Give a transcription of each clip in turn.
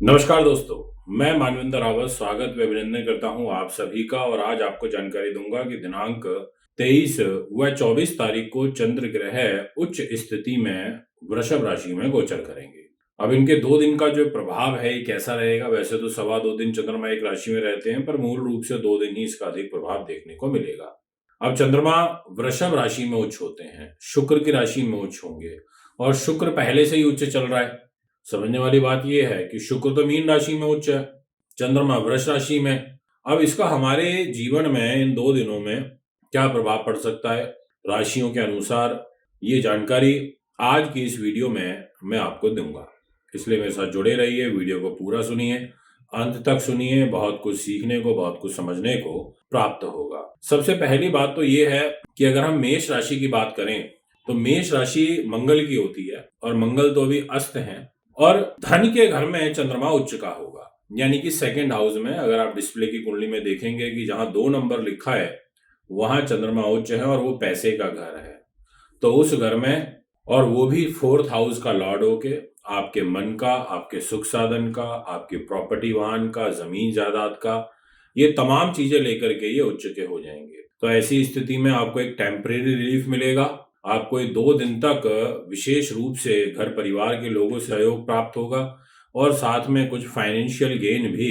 नमस्कार दोस्तों, मैं मानवेंद्र रावत स्वागत व अभिनंदन करता हूं आप सभी का। और आज आपको जानकारी दूंगा कि दिनांक 23 व 24 तारीख को चंद्र ग्रह उच्च स्थिति में वृषभ राशि में गोचर करेंगे। अब इनके 2 दिन का जो प्रभाव है ये कैसा रहेगा। वैसे तो 2.25 दिन चंद्रमा एक राशि में रहते हैं, पर मूल रूप से 2 दिन ही इसका अधिक प्रभाव देखने को मिलेगा। अब चंद्रमा वृषभ राशि में उच्च होते हैं, शुक्र की राशि में उच्च होंगे और शुक्र पहले से ही उच्च चल रहा है। समझने वाली बात यह है कि शुक्र तो मीन राशि में उच्च है, चंद्रमा वृष राशि में। अब इसका हमारे जीवन में इन 2 दिनों में क्या प्रभाव पड़ सकता है राशियों के अनुसार, ये जानकारी आज की इस वीडियो में मैं आपको दूंगा। इसलिए मेरे साथ जुड़े रहिए, वीडियो को पूरा सुनिए, अंत तक सुनिए। बहुत कुछ सीखने को, बहुत कुछ समझने को प्राप्त होगा। सबसे पहली बात तो ये है कि अगर हम मेष राशि की बात करें तो मेष राशि मंगल की होती है और मंगल तो अभी अस्त हैं और धन के घर में चंद्रमा उच्च का होगा, यानी कि सेकंड हाउस में। अगर आप डिस्प्ले की कुंडली में देखेंगे कि जहां 2 नंबर लिखा है वहां चंद्रमा उच्च है और वो पैसे का घर है, तो उस घर में, और वो भी 4th हाउस का लॉर्ड होके, आपके मन का, आपके सुख साधन का, आपके प्रॉपर्टी वाहन का, जमीन जायदाद का, ये तमाम चीजें लेकर के ये उच्च के हो जाएंगे। तो ऐसी स्थिति में आपको एक टेम्परेरी रिलीफ मिलेगा। आपको ये 2 दिन तक विशेष रूप से घर परिवार के लोगों से सहयोग प्राप्त होगा और साथ में कुछ फाइनेंशियल गेन भी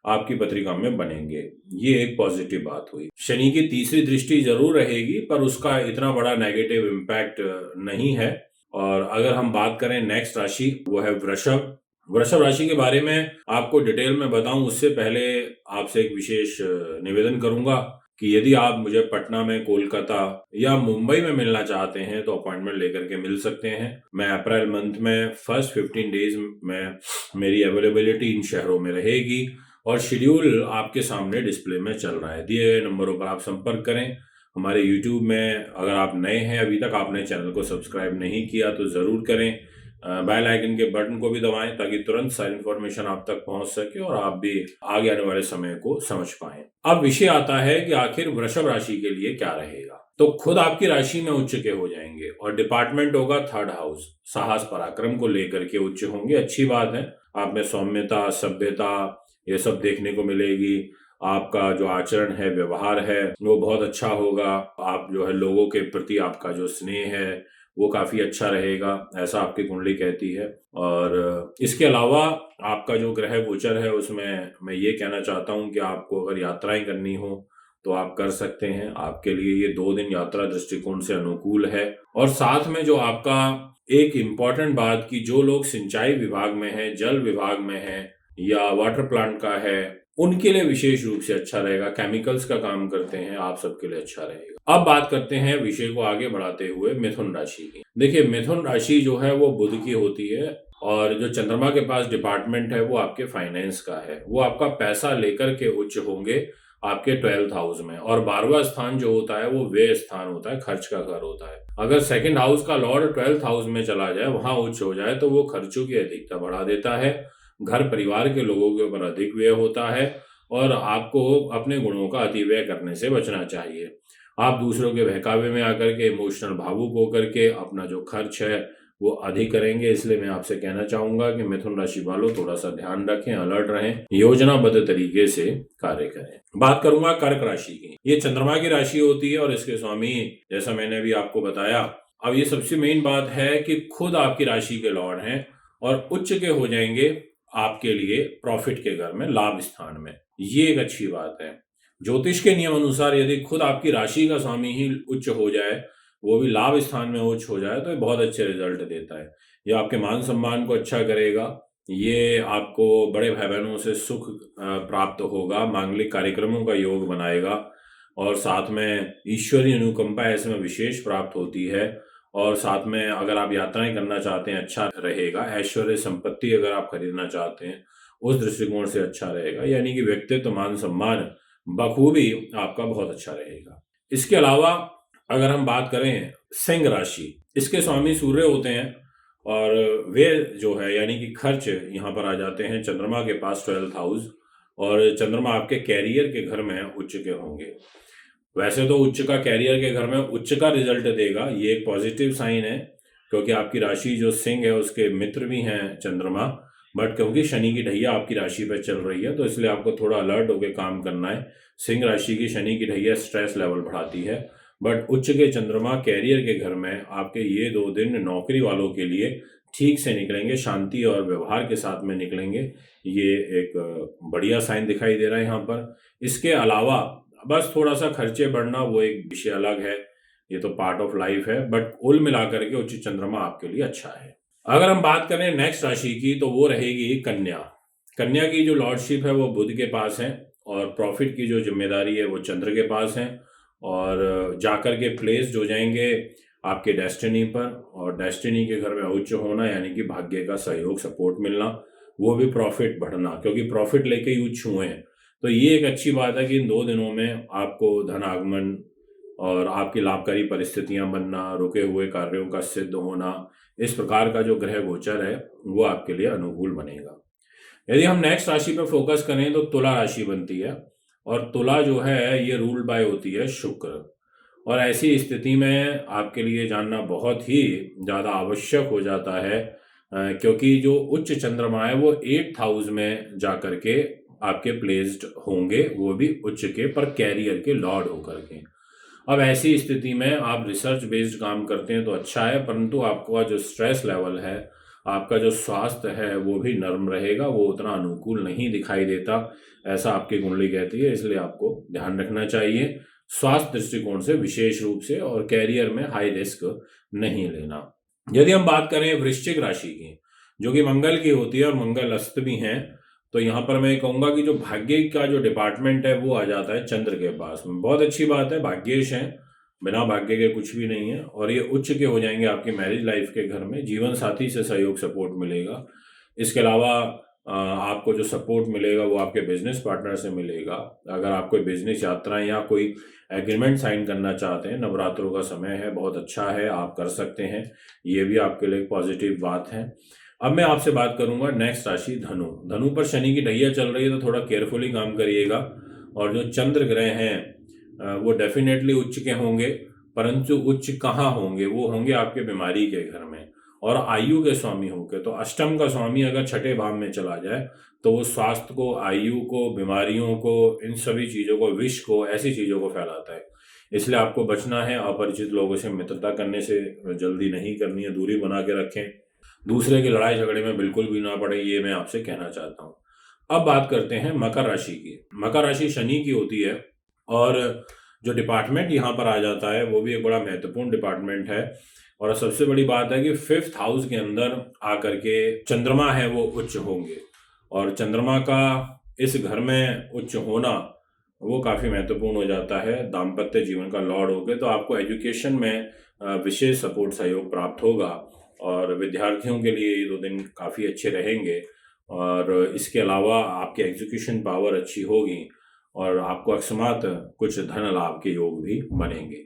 आपकी पत्रिका में बनेंगे। ये एक पॉजिटिव बात हुई। शनि की तीसरी दृष्टि जरूर रहेगी, पर उसका इतना बड़ा नेगेटिव इम्पैक्ट नहीं है। और अगर हम बात करें नेक्स्ट राशि, वो है वृषभ। वृषभ राशि के बारे में आपको डिटेल में बताऊं उससे पहले आपसे एक विशेष निवेदन करूंगा कि यदि आप मुझे पटना में, कोलकाता या मुंबई में मिलना चाहते हैं तो अपॉइंटमेंट लेकर के मिल सकते हैं। मैं अप्रैल मंथ में फर्स्ट 15 डेज में मेरी अवेलेबिलिटी इन शहरों में रहेगी और शेड्यूल आपके सामने डिस्प्ले में चल रहा है। दिए गए नंबरों पर आप संपर्क करें। हमारे यूट्यूब में अगर आप नए हैं, अभी तक आपने चैनल को सब्सक्राइब नहीं किया तो जरूर करें। बेल आइकन के बटन को भी दबाएं ताकि तुरंत सारी इंफॉर्मेशन आप तक पहुंच सके और आप भी आगे आने वाले समय को समझ पाएं। अब विषय आता है कि आखिर वृषभ राशि के लिए क्या रहेगा। तो खुद आपकी राशि में उच्च के हो जाएंगे और डिपार्टमेंट होगा 3rd हाउस। साहस पराक्रम को लेकर के उच्च होंगे, अच्छी बात है। आप में सौम्यता, सभ्यता, ये सब देखने को मिलेगी। आपका जो आचरण है, व्यवहार है, वो बहुत अच्छा होगा। आप जो है लोगों के प्रति आपका जो स्नेह है वो काफी अच्छा रहेगा, ऐसा आपकी कुंडली कहती है। और इसके अलावा आपका जो ग्रह गोचर है उसमें मैं ये कहना चाहता हूं कि आपको अगर यात्राएं करनी हो तो आप कर सकते हैं। आपके लिए ये 2 दिन यात्रा दृष्टिकोण से अनुकूल है। और साथ में जो आपका एक इम्पॉर्टेंट बात कि जो लोग सिंचाई विभाग में है, जल विभाग में है या वाटर प्लांट का है, उनके लिए विशेष रूप से अच्छा रहेगा। केमिकल्स का काम करते हैं, आप सबके लिए अच्छा रहेगा। अब बात करते हैं विषय को आगे बढ़ाते हुए मिथुन राशि की। देखिए, मिथुन राशि जो है वो बुध की होती है और जो चंद्रमा के पास डिपार्टमेंट है वो आपके फाइनेंस का है। वो आपका पैसा लेकर के उच्च होंगे आपके 12th हाउस में। और 12वां स्थान जो होता है वो व्यय स्थान होता है, खर्च का घर होता है। अगर 2nd हाउस का लॉर्ड 12th हाउस में चला जाए, वहां उच्च हो जाए, तो वो खर्चों की अधिकता बढ़ा देता है। घर परिवार के लोगों के ऊपर अधिक व्यय होता है और आपको अपने गुणों का अति व्यय करने से बचना चाहिए। आप दूसरों के बहकावे में आकर के इमोशनल भावुक होकर के अपना जो खर्च है वो अधिक करेंगे। इसलिए मैं आपसे कहना चाहूंगा कि मिथुन राशि वालों थोड़ा सा ध्यान रखें, अलर्ट रहें, योजनाबद्ध तरीके से कार्य करें। बात करूंगा कर्क राशि की। ये चंद्रमा की राशि होती है और इसके स्वामी, जैसा मैंने अभी आपको बताया। अब ये सबसे मेन बात है कि खुद आपकी राशि के लॉर्ड हैं और उच्च के हो जाएंगे आपके लिए प्रॉफिट के घर में, लाभ स्थान में। ये एक अच्छी बात है। ज्योतिष के नियम अनुसार यदि खुद आपकी राशि का स्वामी ही उच्च हो जाए, वो भी लाभ स्थान में उच्च हो जाए, तो ये बहुत अच्छे रिजल्ट देता है। ये आपके मान सम्मान को अच्छा करेगा। ये आपको बड़े भाई बहनों से सुख प्राप्त होगा, मांगलिक कार्यक्रमों का योग बनाएगा और साथ में ईश्वरीय अनुकंपा ऐसे में विशेष प्राप्त होती है। और साथ में अगर आप यात्राएं करना चाहते हैं, अच्छा रहेगा। ऐश्वर्य संपत्ति अगर आप खरीदना चाहते हैं, उस दृष्टिकोण से अच्छा रहेगा। यानी कि व्यक्तित्व, मान सम्मान बखूबी आपका बहुत अच्छा रहेगा। इसके अलावा अगर हम बात करें सिंह राशि, इसके स्वामी सूर्य होते हैं और वे जो है यानी कि खर्च यहाँ पर आ जाते हैं चंद्रमा के पास 12th हाउस। और चंद्रमा आपके कैरियर के घर में उच्च के होंगे। वैसे तो उच्च का कैरियर के घर में उच्च का रिजल्ट देगा, ये एक पॉजिटिव साइन है, क्योंकि आपकी राशि जो सिंह है उसके मित्र भी हैं चंद्रमा। बट क्योंकि शनि की ढैया आपकी राशि पर चल रही है तो इसलिए आपको थोड़ा अलर्ट होकर काम करना है। सिंह राशि की शनि की ढैया स्ट्रेस लेवल बढ़ाती है, बट उच्च के चंद्रमा कैरियर के घर में आपके ये 2 दिन नौकरी वालों के लिए ठीक से निकलेंगे, शांति और व्यवहार के साथ में निकलेंगे। ये एक बढ़िया साइन दिखाई दे रहा है यहाँ पर। इसके अलावा बस थोड़ा सा खर्चे बढ़ना वो एक विषय अलग है, ये तो पार्ट ऑफ लाइफ है, बट कुल मिलाकर के उच्च चंद्रमा आपके लिए अच्छा है। अगर हम बात करें नेक्स्ट राशि की तो वो रहेगी कन्या। कन्या की जो लॉर्डशिप है वो बुध के पास है और प्रॉफिट की जो जिम्मेदारी है वो चंद्र के पास है, और जाकर के प्लेस्ड हो जाएंगे आपके डेस्टिनी पर। और डेस्टिनी के घर में उच्च होना यानी कि भाग्य का सहयोग सपोर्ट मिलना, वो भी प्रॉफिट बढ़ना, क्योंकि प्रॉफिट लेके ही उच्च हुए हैं। तो ये एक अच्छी बात है कि इन 2 दिनों में आपको धन आगमन और आपकी लाभकारी परिस्थितियां बनना, रुके हुए कार्यों का सिद्ध होना, इस प्रकार का जो ग्रह गोचर है वो आपके लिए अनुकूल बनेगा। यदि हम नेक्स्ट राशि पर फोकस करें तो तुला राशि बनती है, और तुला जो है ये रूल्ड बाय होती है शुक्र। और ऐसी स्थिति में आपके लिए जानना बहुत ही ज़्यादा आवश्यक हो जाता है, क्योंकि जो उच्च चंद्रमा है वो 8th हाउस में जाकर के आपके प्लेस्ड होंगे, वो भी उच्च के पर कैरियर के लॉर्ड होकर के। अब ऐसी स्थिति में आप रिसर्च बेस्ड काम करते हैं तो अच्छा है, परंतु आपका जो स्ट्रेस लेवल है, आपका जो स्वास्थ्य है वो भी नर्म रहेगा, वो उतना अनुकूल नहीं दिखाई देता, ऐसा आपकी कुंडली कहती है। इसलिए आपको ध्यान रखना चाहिए स्वास्थ्य दृष्टिकोण से विशेष रूप से, और कैरियर में हाई रिस्क नहीं लेना। यदि हम बात करें वृश्चिक राशि की, जो कि मंगल की होती है और मंगल अस्त भी हैं, तो यहाँ पर मैं कहूँगा कि जो भाग्य का जो डिपार्टमेंट है वो आ जाता है चंद्र के पास में। बहुत अच्छी बात है, भाग्येश हैं, बिना भाग्य के कुछ भी नहीं है। और ये उच्च के हो जाएंगे आपकी मैरिज लाइफ के घर में, जीवन साथी से सहयोग सपोर्ट मिलेगा। इसके अलावा आपको जो सपोर्ट मिलेगा वो आपके बिजनेस पार्टनर से मिलेगा। अगर आप कोई बिजनेस यात्राएं या कोई एग्रीमेंट साइन करना चाहते हैं, नवरात्रों का समय है, बहुत अच्छा है, आप कर सकते हैं, ये भी आपके लिए एक पॉजिटिव बात है। अब मैं आपसे बात करूंगा नेक्स्ट राशि धनु। धनु पर शनि की ढैया चल रही है तो थोड़ा केयरफुली काम करिएगा। और जो चंद्र ग्रह हैं वो डेफिनेटली उच्च के होंगे, परंतु उच्च कहाँ होंगे, वो होंगे आपके बीमारी के घर में और आयु के स्वामी होंगे। तो अष्टम का स्वामी अगर छठे भाव में चला जाए तो वो स्वास्थ्य को, आयु को, बीमारियों को, इन सभी चीज़ों को, विष को, ऐसी चीज़ों को फैलाता है। इसलिए आपको बचना है, अपरिचित लोगों से मित्रता करने से जल्दी नहीं करनी है, दूरी बना के रखें, दूसरे की लड़ाई झगड़े में बिल्कुल भी ना पड़े, ये मैं आपसे कहना चाहता हूँ। अब बात करते हैं मकर राशि की। मकर राशि शनि की होती है, और जो डिपार्टमेंट यहाँ पर आ जाता है वो भी एक बड़ा महत्वपूर्ण डिपार्टमेंट है। और सबसे बड़ी बात है कि 5th हाउस के अंदर आकर के चंद्रमा है वो उच्च होंगे, और चंद्रमा का इस घर में उच्च होना वो काफ़ी महत्वपूर्ण हो जाता है। दाम्पत्य जीवन का लॉर्ड हो गए तो आपको एजुकेशन में विशेष सपोर्ट सहयोग प्राप्त होगा, और विद्यार्थियों के लिए ये 2 दिन काफ़ी अच्छे रहेंगे। और इसके अलावा आपकी एग्जीक्यूशन पावर अच्छी होगी, और आपको अकस्मात कुछ धन लाभ के योग भी बनेंगे।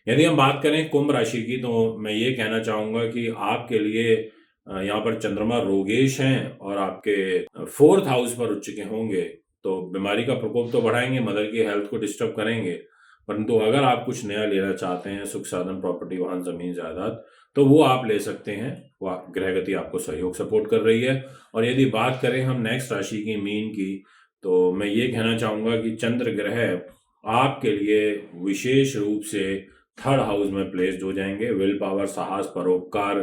यदि हम बात करें कुंभ राशि की तो मैं ये कहना चाहूँगा कि आपके लिए यहाँ पर चंद्रमा रोगेश हैं और आपके 4th हाउस पर उच्च के होंगे, तो बीमारी का प्रकोप तो बढ़ाएंगे, मदर की हेल्थ को डिस्टर्ब करेंगे। परंतु अगर आप कुछ नया लेना चाहते हैं, सुख साधन, प्रॉपर्टी, वाहन, जमीन, जायदाद, तो वो आप ले सकते हैं, वह ग्रह गति आपको सहयोग सपोर्ट कर रही है। और यदि बात करें हम नेक्स्ट राशि की मीन की, तो मैं ये कहना चाहूँगा कि चंद्र ग्रह आपके लिए विशेष रूप से 3rd हाउस में प्लेस्ड हो जाएंगे। विल पावर, साहस, परोपकार,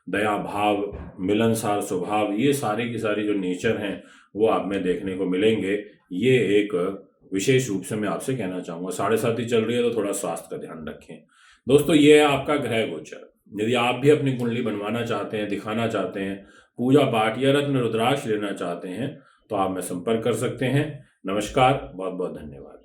दया भाव, मिलनसार स्वभाव, ये सारी की सारी जो नेचर हैं वो आप में देखने को मिलेंगे। ये एक विशेष रूप से मैं आपसे कहना चाहूँगा। 7.5 चल रही है तो थोड़ा स्वास्थ्य का ध्यान रखें। दोस्तों, ये है आपका ग्रह गोचर। यदि आप भी अपनी कुंडली बनवाना चाहते हैं, दिखाना चाहते हैं, पूजा पाठ या रत्न रुद्राक्ष लेना चाहते हैं, तो आप में संपर्क कर सकते हैं। नमस्कार, बहुत बहुत धन्यवाद।